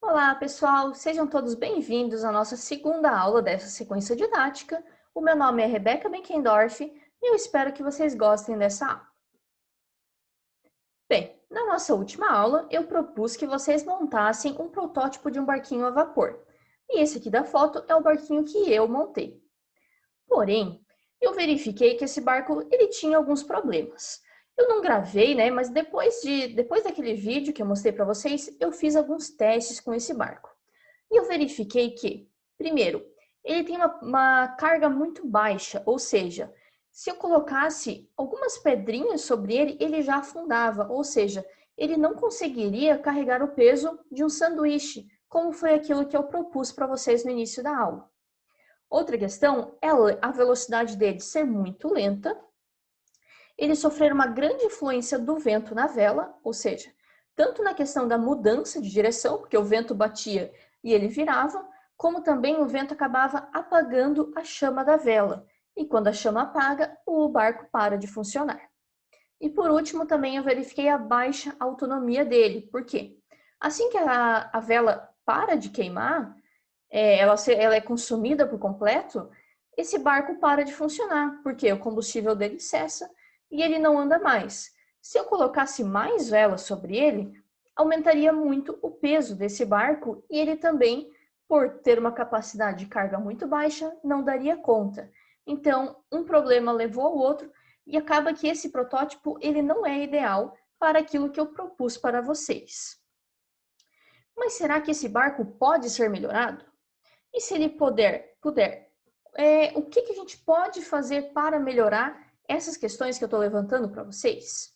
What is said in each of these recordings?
Olá, pessoal! Sejam todos bem-vindos à nossa segunda aula dessa sequência didática. O meu nome é Rebeca Benkendorf e eu espero que vocês gostem dessa aula. Bem, na nossa última aula, eu propus que vocês montassem um protótipo de um barquinho a vapor. E esse aqui da foto é o barquinho que eu montei. Porém, eu verifiquei que esse barco ele tinha alguns problemas. Eu não gravei, né? Mas depois daquele vídeo que eu mostrei para vocês, eu fiz alguns testes com esse barco. E eu verifiquei que, primeiro, ele tem uma carga muito baixa, ou seja, se eu colocasse algumas pedrinhas sobre ele, ele já afundava, ou seja, ele não conseguiria carregar o peso de um sanduíche, como foi aquilo que eu propus para vocês no início da aula. Outra questão é a velocidade dele ser muito lenta, ele sofrer uma grande influência do vento na vela, ou seja, tanto na questão da mudança de direção, porque o vento batia e ele virava, como também o vento acabava apagando a chama da vela. E quando a chama apaga, o barco para de funcionar. E por último, também eu verifiquei a baixa autonomia dele. Por quê? Assim que a vela para de queimar, ela é consumida por completo, esse barco para de funcionar, porque o combustível dele cessa e ele não anda mais. Se eu colocasse mais velas sobre ele, aumentaria muito o peso desse barco e ele também, por ter uma capacidade de carga muito baixa, não daria conta. Então, um problema levou ao outro e acaba que esse protótipo ele não é ideal para aquilo que eu propus para vocês. Mas será que esse barco pode ser melhorado? E se ele puder, o que a gente pode fazer para melhorar essas questões que eu estou levantando para vocês?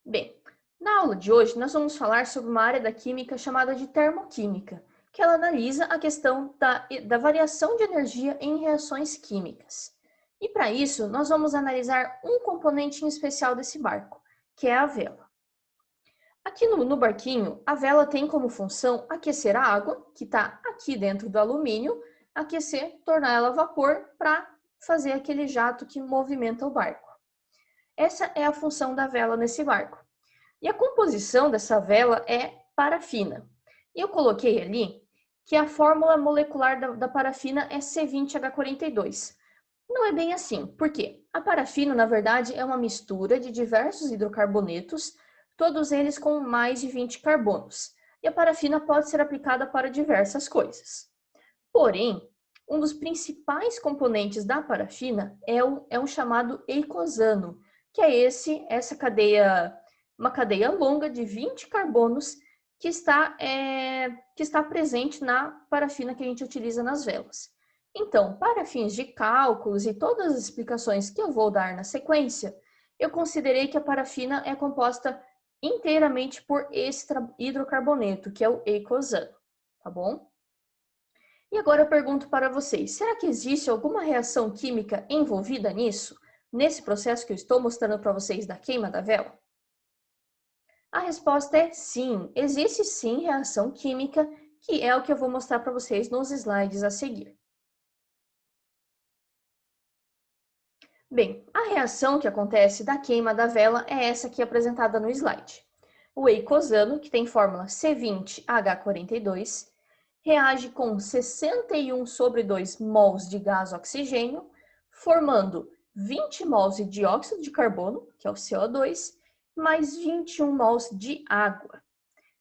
Bem, na aula de hoje nós vamos falar sobre uma área da química chamada de termoquímica, que ela analisa a questão da variação de energia em reações químicas. E para isso, nós vamos analisar um componente em especial desse barco, que é a vela. Aqui no barquinho, a vela tem como função aquecer a água, que está aqui dentro do alumínio, aquecer, tornar ela vapor para fazer aquele jato que movimenta o barco. Essa é a função da vela nesse barco. E a composição dessa vela é parafina. E eu coloquei ali que a fórmula molecular da parafina é C20H42. Não é bem assim, por quê? A parafina, na verdade, é uma mistura de diversos hidrocarbonetos, todos eles com mais de 20 carbonos. E a parafina pode ser aplicada para diversas coisas. Porém, um dos principais componentes da parafina é um chamado eicosano, que é uma cadeia longa de 20 carbonos que está presente na parafina que a gente utiliza nas velas. Então, para fins de cálculos e todas as explicações que eu vou dar na sequência, eu considerei que a parafina é composta inteiramente por esse hidrocarboneto, que é o eicosano, tá bom? E agora eu pergunto para vocês, será que existe alguma reação química envolvida nisso? Nesse processo que eu estou mostrando para vocês da queima da vela? A resposta é sim, existe sim reação química, que é o que eu vou mostrar para vocês nos slides a seguir. Bem, a reação que acontece da queima da vela é essa aqui apresentada no slide. O eicosano, que tem fórmula C20H42, reage com 61 sobre 2 mols de gás oxigênio, formando 20 mols de dióxido de carbono, que é o CO2, mais 21 mols de água.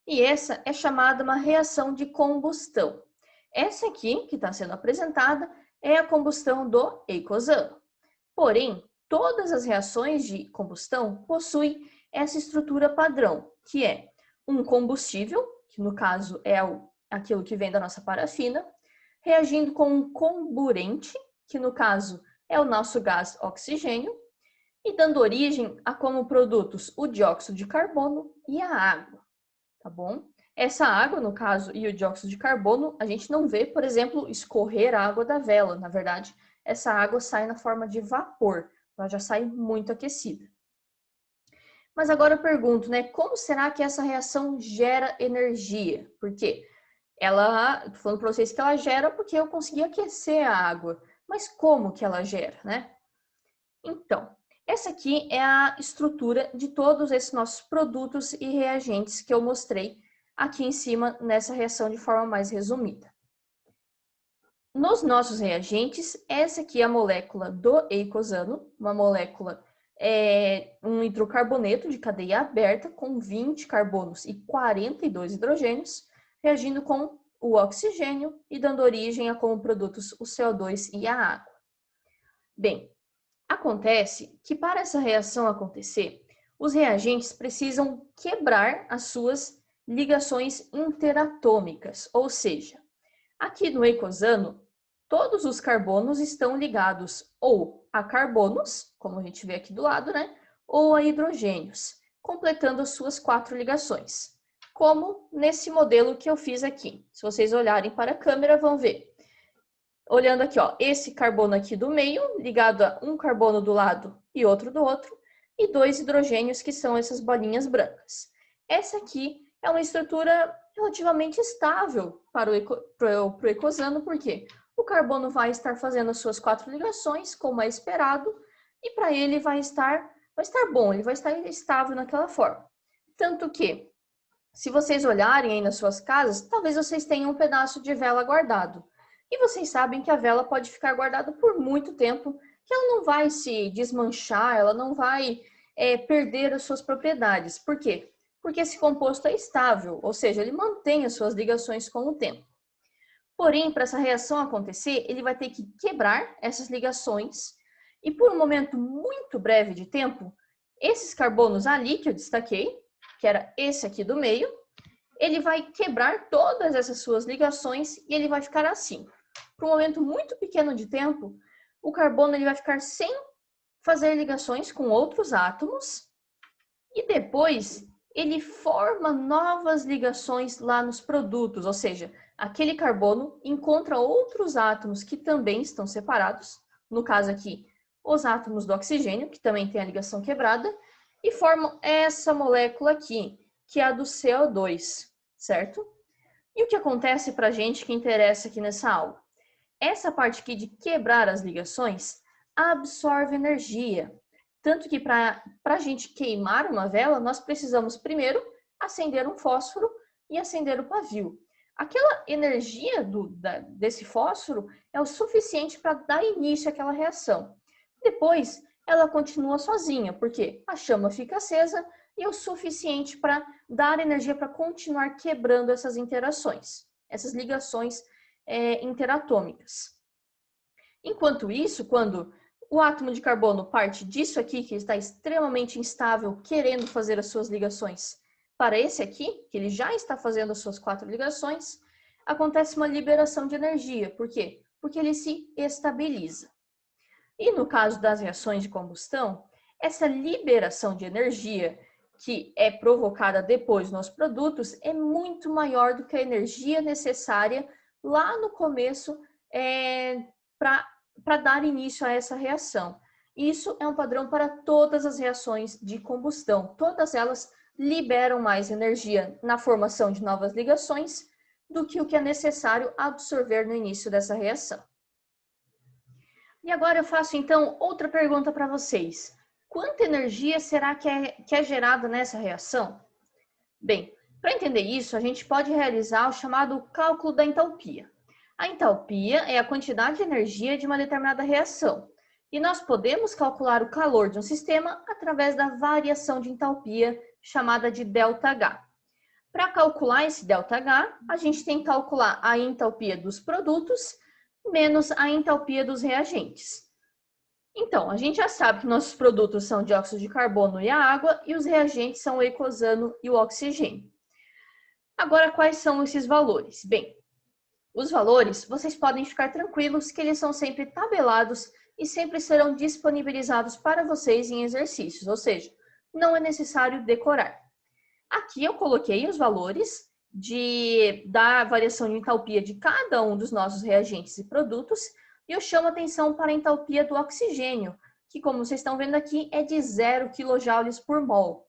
E essa é chamada uma reação de combustão. Essa aqui, que está sendo apresentada, é a combustão do eicosano. Porém, todas as reações de combustão possuem essa estrutura padrão, que é um combustível, que no caso é aquilo que vem da nossa parafina, reagindo com um comburente, que no caso é o nosso gás oxigênio, e dando origem a como produtos o dióxido de carbono e a água, tá bom? Essa água, no caso, e o dióxido de carbono, a gente não vê, por exemplo, escorrer a água da vela. Na verdade, essa água sai na forma de vapor, ela já sai muito aquecida. Mas agora eu pergunto, né, como será que essa reação gera energia? Porque tô falando para vocês que ela gera porque eu consegui aquecer a água. Mas como que ela gera, né? Então, essa aqui é a estrutura de todos esses nossos produtos e reagentes que eu mostrei aqui em cima nessa reação de forma mais resumida. Nos nossos reagentes, essa aqui é a molécula do eicosano, uma molécula um hidrocarboneto de cadeia aberta com 20 carbonos e 42 hidrogênios, reagindo com o oxigênio e dando origem a como produtos o CO2 e a água. Bem, acontece que para essa reação acontecer, os reagentes precisam quebrar as suas ligações interatômicas, ou seja, aqui no eicosano, todos os carbonos estão ligados ou a carbonos, como a gente vê aqui do lado, né? Ou a hidrogênios, completando as suas 4 ligações. Como nesse modelo que eu fiz aqui. Se vocês olharem para a câmera, vão ver. Olhando aqui, ó, esse carbono aqui do meio, ligado a um carbono do lado e outro do outro, e 2 hidrogênios, que são essas bolinhas brancas. Essa aqui é uma estrutura relativamente estável para o eicosano, por quê? O carbono vai estar fazendo as suas 4 ligações, como é esperado, e para ele vai estar bom, ele vai estar estável naquela forma. Tanto que, se vocês olharem aí nas suas casas, talvez vocês tenham um pedaço de vela guardado. E vocês sabem que a vela pode ficar guardada por muito tempo, que ela não vai se desmanchar, ela não vai perder as suas propriedades. Por quê? Porque esse composto é estável, ou seja, ele mantém as suas ligações com o tempo. Porém, para essa reação acontecer, ele vai ter que quebrar essas ligações e por um momento muito breve de tempo, esses carbonos ali que eu destaquei, que era esse aqui do meio, ele vai quebrar todas essas suas ligações e ele vai ficar assim. Por um momento muito pequeno de tempo, o carbono ele vai ficar sem fazer ligações com outros átomos e depois ele forma novas ligações lá nos produtos, ou seja, aquele carbono encontra outros átomos que também estão separados, no caso aqui, os átomos do oxigênio, que também tem a ligação quebrada, e formam essa molécula aqui, que é a do CO2, certo? E o que acontece para a gente que interessa aqui nessa aula? Essa parte aqui de quebrar as ligações absorve energia. Tanto que para a gente queimar uma vela, nós precisamos primeiro acender um fósforo e acender o pavio. Aquela energia desse fósforo é o suficiente para dar início àquela reação. Depois, ela continua sozinha, porque a chama fica acesa e é o suficiente para dar energia para continuar quebrando essas interações, essas ligações interatômicas. Enquanto isso, quando o átomo de carbono parte disso aqui, que está extremamente instável, querendo fazer as suas ligações, para esse aqui, que ele já está fazendo as suas 4 ligações, acontece uma liberação de energia. Por quê? Porque ele se estabiliza. E no caso das reações de combustão, essa liberação de energia que é provocada depois nos produtos é muito maior do que a energia necessária lá no começo para dar início a essa reação. Isso é um padrão para todas as reações de combustão. Todas elas liberam mais energia na formação de novas ligações do que o que é necessário absorver no início dessa reação. E agora eu faço então outra pergunta para vocês. Quanta energia será que é gerada nessa reação? Bem, para entender isso, a gente pode realizar o chamado cálculo da entalpia. A entalpia é a quantidade de energia de uma determinada reação. E nós podemos calcular o calor de um sistema através da variação de entalpia, chamada de ΔH. Para calcular esse ΔH, a gente tem que calcular a entalpia dos produtos menos a entalpia dos reagentes. Então, a gente já sabe que nossos produtos são dióxido de carbono e a água, e os reagentes são o eicosano e o oxigênio. Agora, quais são esses valores? Bem, os valores, vocês podem ficar tranquilos que eles são sempre tabelados e sempre serão disponibilizados para vocês em exercícios, ou seja, não é necessário decorar. Aqui eu coloquei os valores da variação de entalpia de cada um dos nossos reagentes e produtos, e eu chamo atenção para a entalpia do oxigênio, que como vocês estão vendo aqui é de 0 kJ por mol.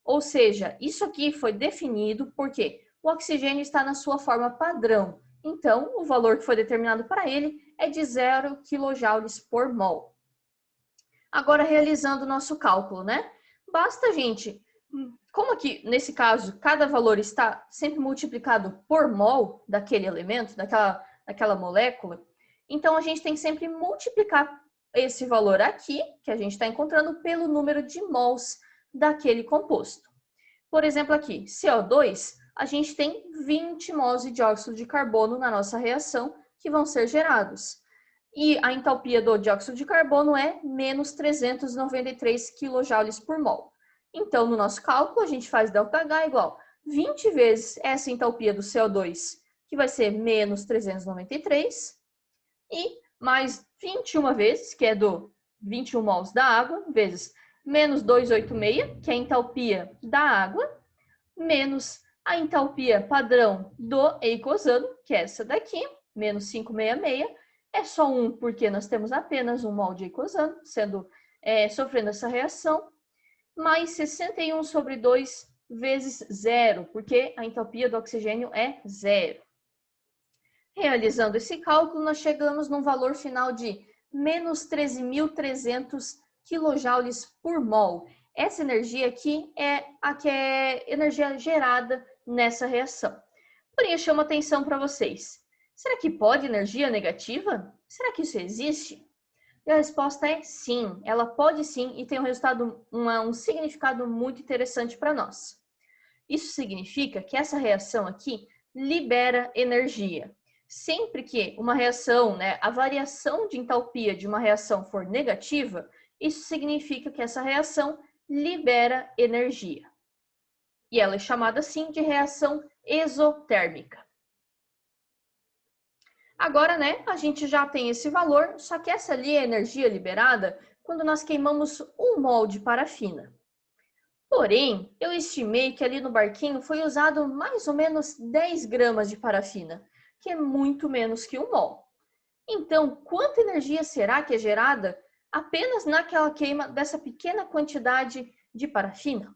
Ou seja, isso aqui foi definido porque o oxigênio está na sua forma padrão. Então, o valor que foi determinado para ele é de 0 kJ por mol. Agora, realizando o nosso cálculo, né? Basta a gente como aqui, nesse caso, cada valor está sempre multiplicado por mol daquele elemento, daquela molécula, então a gente tem que sempre multiplicar esse valor aqui, que a gente está encontrando, pelo número de mols daquele composto. Por exemplo, aqui, CO2, a gente tem 20 mols de dióxido de carbono na nossa reação que vão ser gerados. E a entalpia do dióxido de carbono é menos 393 kJ por mol. Então, no nosso cálculo, a gente faz ΔH igual 20 vezes essa entalpia do CO2, que vai ser menos 393, e mais 21 vezes, que é do 21 mols da água, vezes menos 286, que é a entalpia da água, menos a entalpia padrão do eicosano, que é essa daqui, menos 566, é só 1 porque nós temos apenas 1 mol de eicosano sofrendo essa reação, mais 61 sobre 2 vezes 0, porque a entalpia do oxigênio é 0. Realizando esse cálculo, nós chegamos num valor final de menos 13.300 kJ por mol. Essa energia aqui é a que é energia gerada nessa reação. Porém, eu chamo atenção para vocês. Será que pode energia negativa? Será que isso existe? E a resposta é sim, ela pode sim e tem um significado muito interessante para nós. Isso significa que essa reação aqui libera energia. Sempre que uma reação, a variação de entalpia de uma reação for negativa, isso significa que essa reação libera energia. E ela é chamada assim de reação exotérmica. Agora, a gente já tem esse valor, só que essa ali é a energia liberada quando nós queimamos 1 mol de parafina. Porém, eu estimei que ali no barquinho foi usado mais ou menos 10 gramas de parafina, que é muito menos que 1 mol. Então, quanta energia será que é gerada apenas naquela queima dessa pequena quantidade de parafina?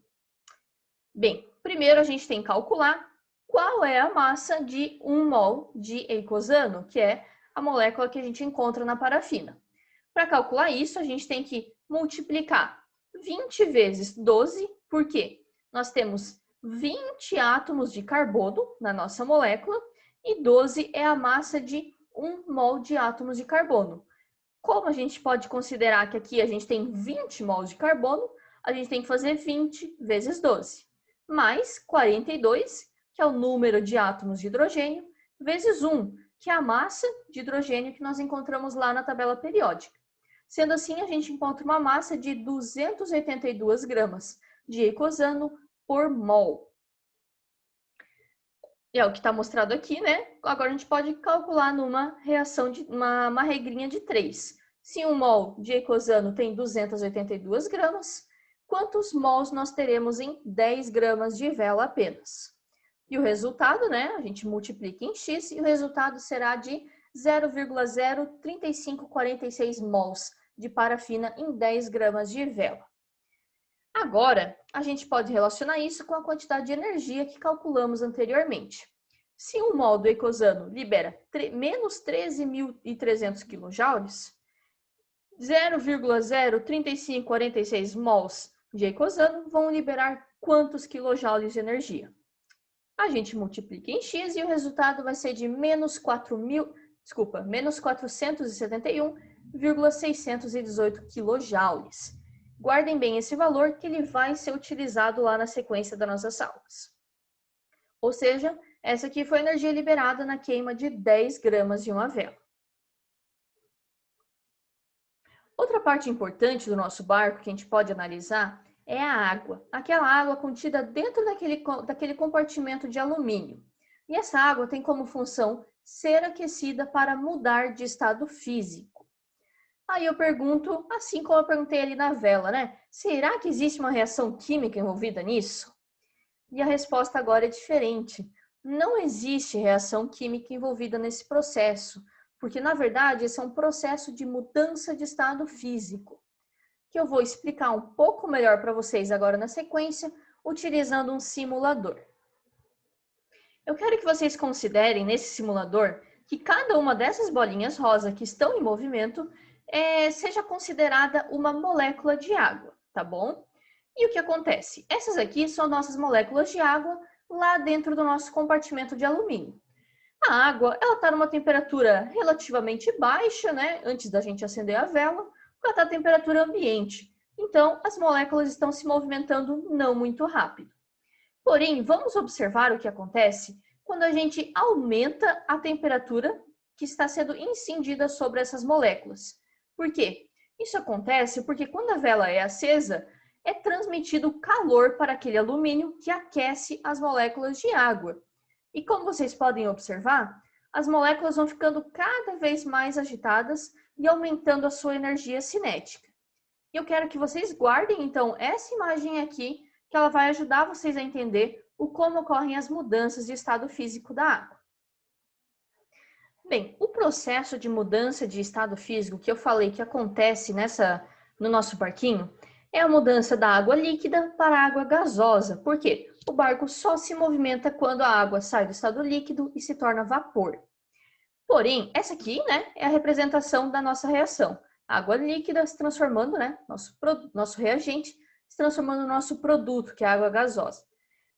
Bem, primeiro a gente tem que calcular qual é a massa de 1 mol de eicosano, que é a molécula que a gente encontra na parafina. Para calcular isso, a gente tem que multiplicar 20 vezes 12, porque nós temos 20 átomos de carbono na nossa molécula e 12 é a massa de 1 mol de átomos de carbono. Como a gente pode considerar que aqui a gente tem 20 mols de carbono, a gente tem que fazer 20 vezes 12, mais 42, que é o número de átomos de hidrogênio, vezes 1, que é a massa de hidrogênio que nós encontramos lá na tabela periódica. Sendo assim, a gente encontra uma massa de 282 gramas de eicosano por mol. É o que está mostrado aqui, Agora a gente pode calcular numa reação de uma regrinha de 3. Se 1 mol de eicosano tem 282 gramas, quantos mols nós teremos em 10 gramas de vela apenas? E o resultado, a gente multiplica em x e o resultado será de 0,03546 mols de parafina em 10 gramas de vela. Agora, a gente pode relacionar isso com a quantidade de energia que calculamos anteriormente. Se 1 mol do eicosano libera menos 13.300 kJ, 0,03546 mols de eicosano vão liberar quantos quilojoules de energia? A gente multiplica em x e o resultado vai ser de menos 471,618 quilojoules. Guardem bem esse valor que ele vai ser utilizado lá na sequência das nossas aulas. Ou seja, essa aqui foi a energia liberada na queima de 10 gramas de uma vela. Outra parte importante do nosso barco que a gente pode analisar é a água. Aquela água contida dentro daquele compartimento de alumínio. E essa água tem como função ser aquecida para mudar de estado físico. Aí eu pergunto, assim como eu perguntei ali na vela, será que existe uma reação química envolvida nisso? E a resposta agora é diferente. Não existe reação química envolvida nesse processo, porque na verdade esse é um processo de mudança de estado físico, que eu vou explicar um pouco melhor para vocês agora na sequência, utilizando um simulador. Eu quero que vocês considerem nesse simulador que cada uma dessas bolinhas rosa que estão em movimento seja considerada uma molécula de água, tá bom? E o que acontece? Essas aqui são nossas moléculas de água lá dentro do nosso compartimento de alumínio. A água, ela está numa temperatura relativamente baixa, né? Antes da gente acender a vela, ela está a temperatura ambiente. Então, as moléculas estão se movimentando não muito rápido. Porém, vamos observar o que acontece quando a gente aumenta a temperatura que está sendo incendida sobre essas moléculas. Por quê? Isso acontece porque quando a vela é acesa, é transmitido calor para aquele alumínio que aquece as moléculas de água. E como vocês podem observar, as moléculas vão ficando cada vez mais agitadas e aumentando a sua energia cinética. E eu quero que vocês guardem, então, essa imagem aqui, que ela vai ajudar vocês a entender como ocorrem as mudanças de estado físico da água. Bem, o processo de mudança de estado físico que eu falei que acontece no nosso barquinho é a mudança da água líquida para a água gasosa. Por quê? O barco só se movimenta quando a água sai do estado líquido e se torna vapor. Porém, essa aqui, né, é a representação da nossa reação. Água líquida se transformando, né, nosso reagente, se transformando no nosso produto, que é a água gasosa.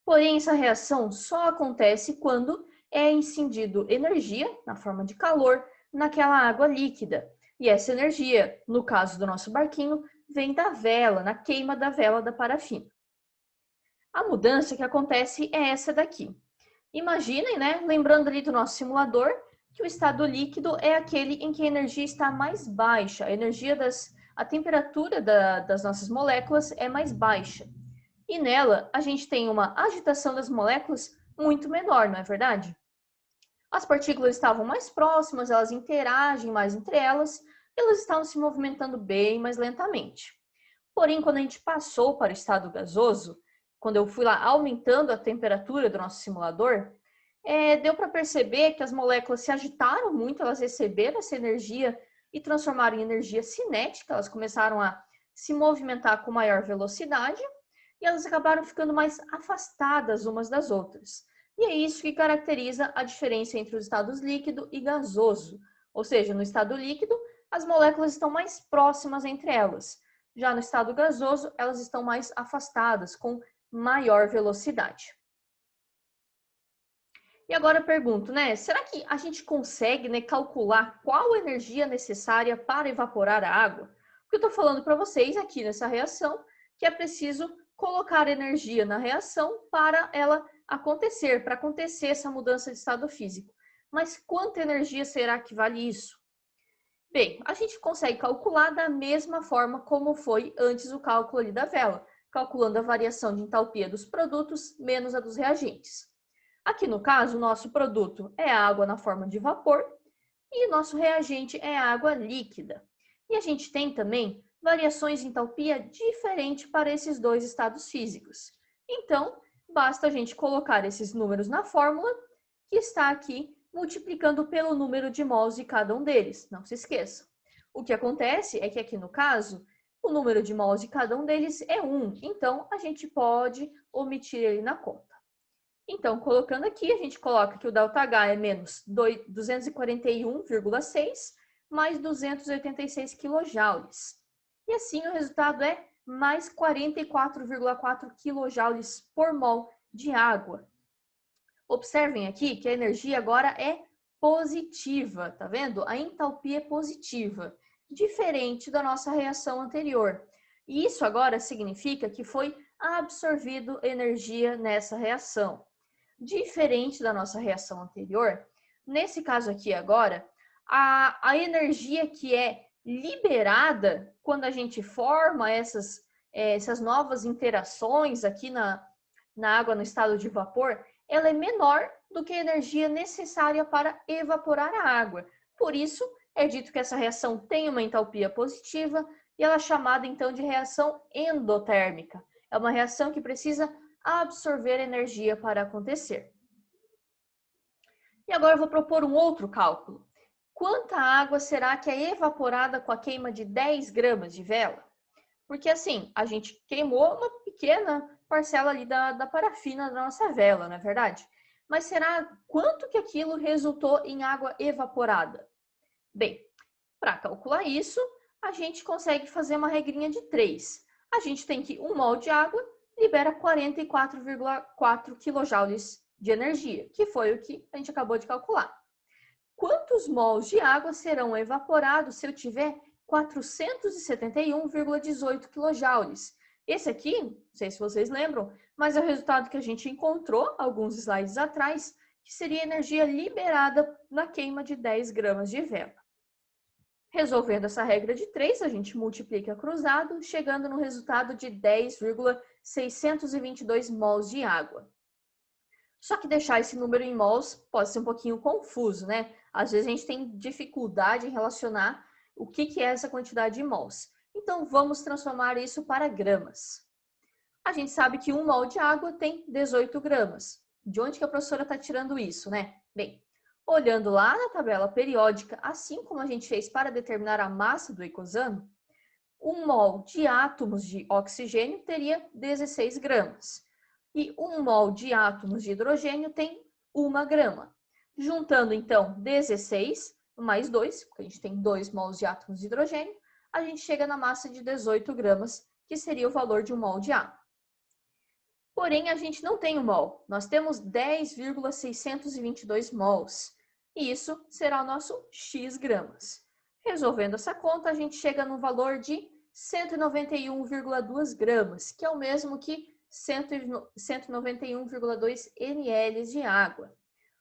Porém, essa reação só acontece quando é incendido energia, na forma de calor, naquela água líquida. E essa energia, no caso do nosso barquinho, vem da vela, na queima da vela da parafina. A mudança que acontece é essa daqui. Imaginem, né, lembrando ali do nosso simulador, que o estado líquido é aquele em que a energia está mais baixa, a temperatura das nossas moléculas é mais baixa. E nela, a gente tem uma agitação das moléculas muito menor, não é verdade? As partículas estavam mais próximas, elas interagem mais entre elas, e elas estavam se movimentando bem mais lentamente. Porém, quando a gente passou para o estado gasoso, quando eu fui lá aumentando a temperatura do nosso simulador, deu para perceber que as moléculas se agitaram muito, elas receberam essa energia e transformaram em energia cinética, elas começaram a se movimentar com maior velocidade e elas acabaram ficando mais afastadas umas das outras. E é isso que caracteriza a diferença entre os estados líquido e gasoso. Ou seja, no estado líquido, as moléculas estão mais próximas entre elas. Já no estado gasoso, elas estão mais afastadas, com maior velocidade. E agora eu pergunto, né? Será que a gente consegue, né, calcular qual a energia necessária para evaporar a água? Porque eu estou falando para vocês aqui nessa reação que é preciso colocar energia na reação para ela acontecer, para acontecer essa mudança de estado físico. Mas quanta energia será que vale isso? Bem, a gente consegue calcular da mesma forma como foi antes o cálculo ali da vela, calculando a variação de entalpia dos produtos menos a dos reagentes. Aqui no caso, o nosso produto é a água na forma de vapor e nosso reagente é a água líquida. E a gente tem também variações de entalpia diferentes para esses dois estados físicos. Então, basta a gente colocar esses números na fórmula, que está aqui multiplicando pelo número de mols de cada um deles. Não se esqueçam. O que acontece é que aqui no caso, o número de mols de cada um deles é 1, então a gente pode omitir ele na conta. Então, colocando aqui, a gente coloca que o ΔH é menos 241,6 mais 286 kJ. E assim o resultado é mais 44,4 kJ por mol de água. Observem aqui que a energia agora é positiva, tá vendo? A entalpia é positiva, diferente da nossa reação anterior. E isso agora significa que foi absorvido energia nessa reação. Diferente da nossa reação anterior, nesse caso aqui agora, a energia que é liberada quando a gente forma essas novas interações aqui na água no estado de vapor, ela é menor do que a energia necessária para evaporar a água. Por isso, é dito que essa reação tem uma entalpia positiva e ela é chamada então de reação endotérmica. É uma reação que precisa absorver energia para acontecer. E agora eu vou propor um outro cálculo. Quanta água será que é evaporada com a queima de 10 gramas de vela? Porque assim, a gente queimou uma pequena parcela ali da parafina da nossa vela, não é verdade? Mas será quanto que aquilo resultou em água evaporada? Bem, para calcular isso, a gente consegue fazer uma regrinha de 3. a gente tem que 1 mol de água libera 44,4 kJ de energia, que foi o que a gente acabou de calcular. Quantos mols de água serão evaporados se eu tiver 471,18 kJ? Esse aqui, não sei se vocês lembram, mas é o resultado que a gente encontrou alguns slides atrás, que seria energia liberada na queima de 10 gramas de vela. Resolvendo essa regra de 3, a gente multiplica cruzado, chegando no resultado de 10,622 mols de água. Só que deixar esse número em mols pode ser um pouquinho confuso, né? Às vezes a gente tem dificuldade em relacionar o que é essa quantidade de mols. Então, vamos transformar isso para gramas. A gente sabe que 1 mol de água tem 18 gramas. De onde que a professora está tirando isso, né? Bem, olhando lá na tabela periódica, assim como a gente fez para determinar a massa do eicosano, 1 mol de átomos de oxigênio teria 16 gramas. E 1 mol de átomos de hidrogênio tem 1 grama. Juntando, então, 16 mais 2, porque a gente tem 2 mols de átomos de hidrogênio, a gente chega na massa de 18 gramas, que seria o valor de 1 mol de água. Porém, a gente não tem 1 mol, nós temos 10,622 mols. E isso será o nosso X gramas. Resolvendo essa conta, a gente chega no valor de 191,2 gramas, que é o mesmo que 191,2 ml de água.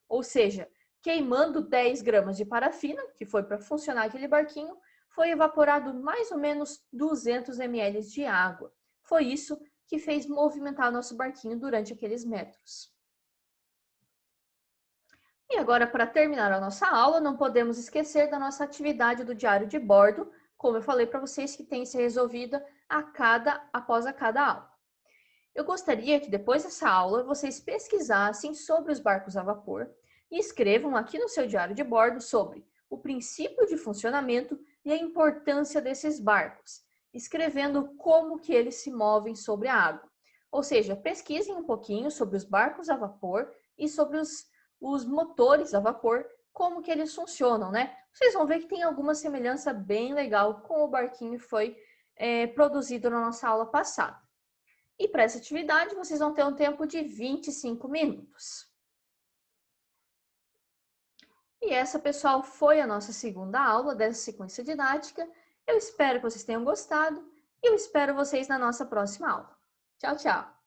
Ou seja, queimando 10 gramas de parafina, que foi para funcionar aquele barquinho, foi evaporado mais ou menos 200 ml de água. Foi isso que fez movimentar nosso barquinho durante aqueles metros. E agora, para terminar a nossa aula, não podemos esquecer da nossa atividade do diário de bordo, como eu falei para vocês, que tem que ser resolvida após cada aula. Eu gostaria que depois dessa aula vocês pesquisassem sobre os barcos a vapor e escrevam aqui no seu diário de bordo sobre o princípio de funcionamento e a importância desses barcos, escrevendo como que eles se movem sobre a água. Ou seja, pesquisem um pouquinho sobre os barcos a vapor e sobre os motores a vapor, como que eles funcionam, né? Vocês vão ver que tem alguma semelhança bem legal com o barquinho que foi produzido na nossa aula passada. E para essa atividade, vocês vão ter um tempo de 25 minutos. E essa, pessoal, foi a nossa segunda aula dessa sequência didática. Eu espero que vocês tenham gostado e eu espero vocês na nossa próxima aula. Tchau, tchau!